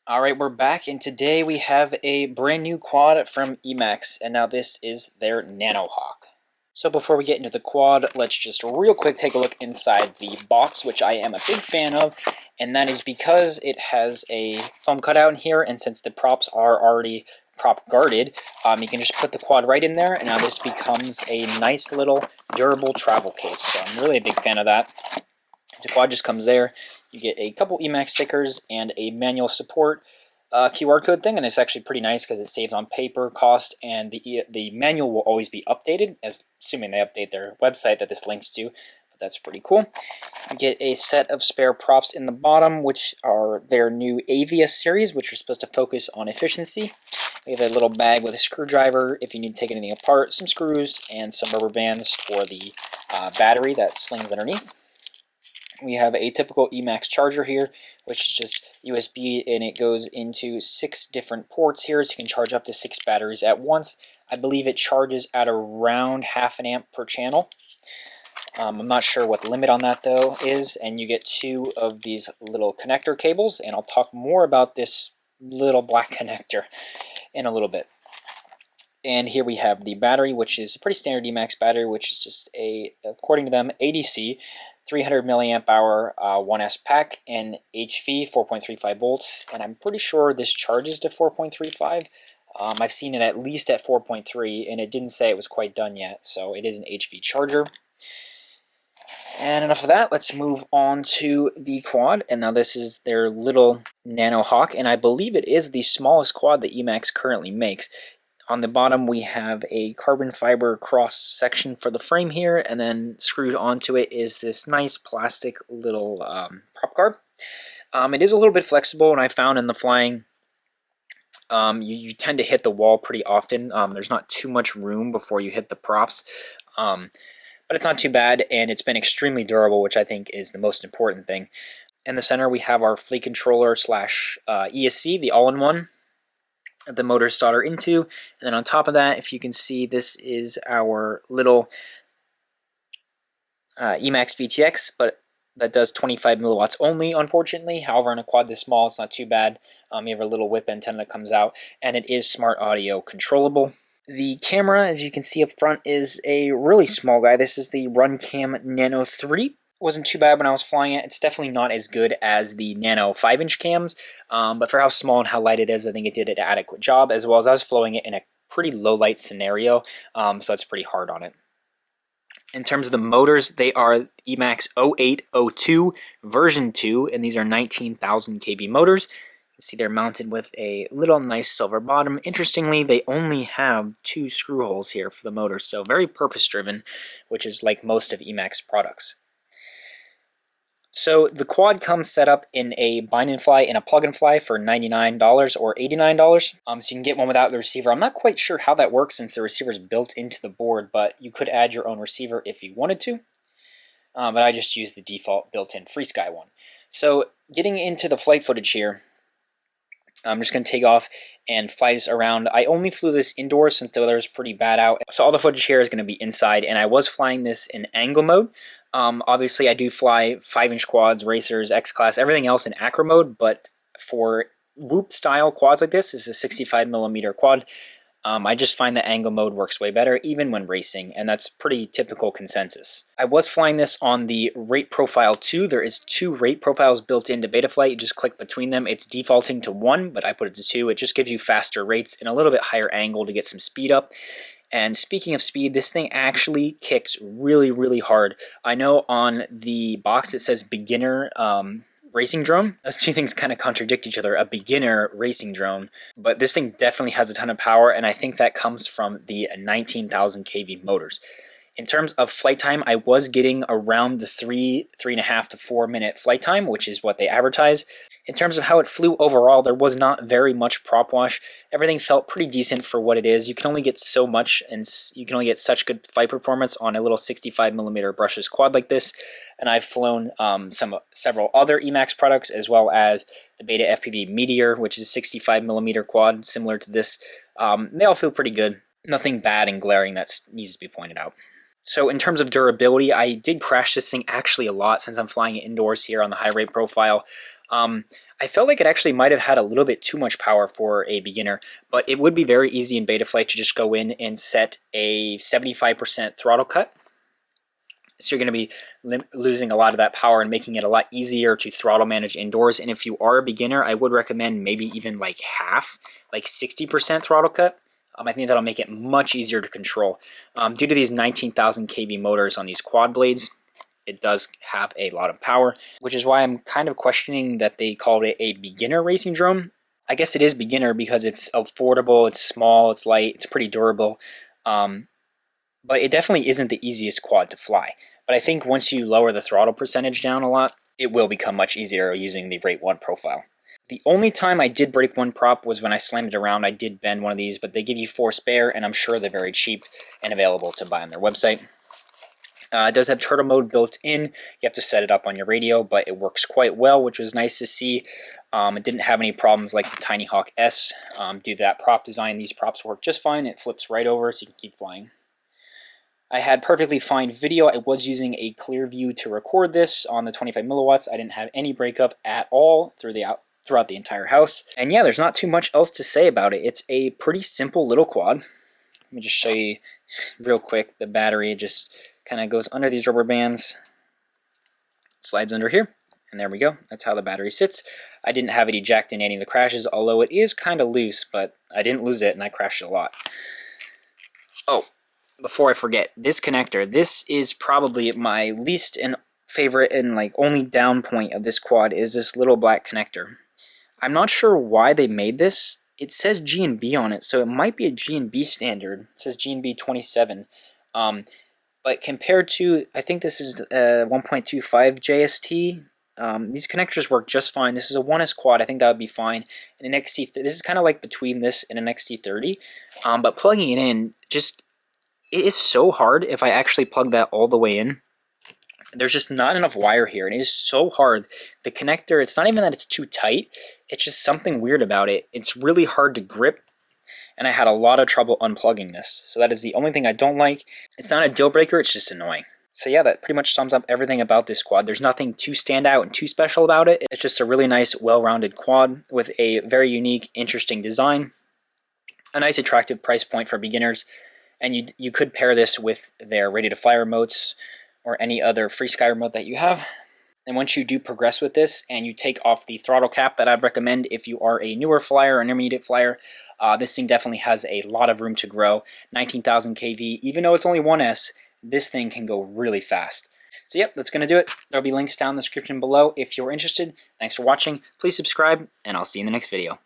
Alright, we're back, and today we have a brand new quad from Emax, and now this is their NanoHawk. So before we get into the quad, let's just real quick take a look inside the box, which I am a big fan of, and that is because it has a foam cutout in here, and since the props are already prop guarded, you can just put the quad right in there, and now this becomes a nice little durable travel case. So I'm really a big fan of that. The quad just comes there. You get a couple Emax stickers and a manual support QR code thing, and it's actually pretty nice because it saves on paper cost, and the manual will always be updated, assuming they update their website that this links to, but that's pretty cool. You get a set of spare props in the bottom, which are their new Avia series, which are supposed to focus on efficiency. We have a little bag with a screwdriver if you need to take anything apart, some screws, and some rubber bands for the battery that slings underneath. We have a typical Emax charger here, which is just USB, and it goes into 6 different ports here, so you can charge up to 6 batteries at once. I believe it charges at around half an amp per channel. I'm not sure what the limit on that though is, and you get 2 of these little connector cables, and I'll talk more about this little black connector in a little bit. And here we have the battery, which is a pretty standard Emax battery, which is just according to them, ADC, 300 milliamp hour 1S pack, and HV 4.35 volts. And I'm pretty sure this charges to 4.35. I've seen it at least at 4.3, and it didn't say it was quite done yet, so it is an HV charger. And enough of that, let's move on to the quad. And now this is their little NanoHawk, and I believe it is the smallest quad that Emax currently makes. On the bottom, we have a carbon fiber cross section for the frame here, and then screwed onto it is this nice plastic little prop guard. It is a little bit flexible, and I found in the flying, you tend to hit the wall pretty often. There's not too much room before you hit the props, but it's not too bad, and it's been extremely durable, which I think is the most important thing. In the center, we have our fleet controller slash ESC, the all-in-one, the motors solder into, and then on top of that, if you can see, this is our little Emax VTX, but that does 25 milliwatts only, unfortunately. However, on a quad this small, it's not too bad. You have a little whip antenna that comes out, and it is smart audio controllable. The camera, as you can see up front, is a really small guy. This is the RunCam Nano 3. Wasn't too bad when I was flying it. It's definitely not as good as the Nano 5-inch cams, but for how small and how light it is, I think it did an adequate job, as well as I was flowing it in a pretty low light scenario, so it's pretty hard on it. In terms of the motors, they are Emax 0802 version 2, and these are 19,000 kV motors. You can see they're mounted with a little nice silver bottom. Interestingly, they only have 2 screw holes here for the motors, so very purpose-driven, which is like most of Emax products. So the quad comes set up in a bind and fly and a plug and fly for $99 or $89. So you can get one without the receiver. I'm not quite sure how that works since the receiver is built into the board, but you could add your own receiver if you wanted to. But I just used the default built-in FreeSky one. So getting into the flight footage here, I'm just going to take off and fly this around. I only flew this indoors since the weather is pretty bad out. So all the footage here is going to be inside, and I was flying this in angle mode. Obviously, I do fly 5-inch quads, racers, X-Class, everything else in acro mode, but for whoop-style quads like this is a 65mm quad. I just find that angle mode works way better, even when racing, and that's pretty typical consensus. I was flying this on the rate profile 2. There is 2 rate profiles built into Betaflight. You just click between them. It's defaulting to 1, but I put it to 2. It just gives you faster rates and a little bit higher angle to get some speed up. And speaking of speed, this thing actually kicks really, really hard. I know on the box it says beginner racing drone. Those two things kind of contradict each other, a beginner racing drone. But this thing definitely has a ton of power, and I think that comes from the 19,000 kV motors. In terms of flight time, I was getting around the 3.5 to 4 minute flight time, which is what they advertise. In terms of how it flew overall, there was not very much prop wash. Everything felt pretty decent for what it is. You can only get so much, and you can only get such good flight performance on a little 65mm brushless quad like this. And I've flown several other Emax products, as well as the Beta FPV Meteor, which is a 65mm quad, similar to this. They all feel pretty good. Nothing bad and glaring that needs to be pointed out. So in terms of durability, I did crash this thing actually a lot since I'm flying it indoors here on the high rate profile. I felt like it actually might have had a little bit too much power for a beginner, but it would be very easy in Betaflight to just go in and set a 75% throttle cut. So you're going to be losing a lot of that power and making it a lot easier to throttle manage indoors. And if you are a beginner, I would recommend maybe even like half, like 60% throttle cut. I think that'll make it much easier to control. Due to these 19,000 kV motors on these quad blades, it does have a lot of power, which is why I'm kind of questioning that they called it a beginner racing drone. I guess it is beginner because it's affordable, it's small, it's light, it's pretty durable. But it definitely isn't the easiest quad to fly. But I think once you lower the throttle percentage down a lot, it will become much easier using the Rate 1 profile. The only time I did break one prop was when I slammed it around. I did bend one of these, but they give you 4 spare, and I'm sure they're very cheap and available to buy on their website. It does have turtle mode built in. You have to set it up on your radio, but it works quite well, which was nice to see. It didn't have any problems like the TinyHawk S. Due to that prop design, these props work just fine. It flips right over so you can keep flying. I had perfectly fine video. I was using a clear view to record this on the 25 milliwatts. I didn't have any breakup at all throughout the entire house. And yeah, there's not too much else to say about it. It's a pretty simple little quad. Let me just show you real quick. The battery just kind of goes under these rubber bands, slides under here, and there we go. That's how the battery sits. I didn't have it eject in any of the crashes, although it is kind of loose, but I didn't lose it and I crashed it a lot. Oh, before I forget, this connector, this is probably my least and favorite and like only down point of this quad is this little black connector. I'm not sure why they made this. It says G&B on it, so it might be a G&B standard. It says G&B 27. But compared to, I think this is 1.25 JST, these connectors work just fine. This is a 1S quad. I think that would be fine. And an XT, this is kind of like between this and an XT30. But plugging it in, it is so hard if I actually plug that all the way in. There's just not enough wire here, and it is so hard. The connector, it's not even that it's too tight, it's just something weird about it. It's really hard to grip, and I had a lot of trouble unplugging this. So that is the only thing I don't like. It's not a deal breaker, it's just annoying. So yeah, that pretty much sums up everything about this quad. There's nothing too stand out and too special about it. It's just a really nice, well-rounded quad with a very unique, interesting design, a nice, attractive price point for beginners. And you could pair this with their Ready to Fly remotes or any other FreeSky remote that you have. And once you do progress with this and you take off the throttle cap that I'd recommend if you are a newer flyer or intermediate flyer, this thing definitely has a lot of room to grow. 19,000 kV, even though it's only 1S, this thing can go really fast. So yep, that's going to do it. There'll be links down in the description below if you're interested. Thanks for watching. Please subscribe, and I'll see you in the next video.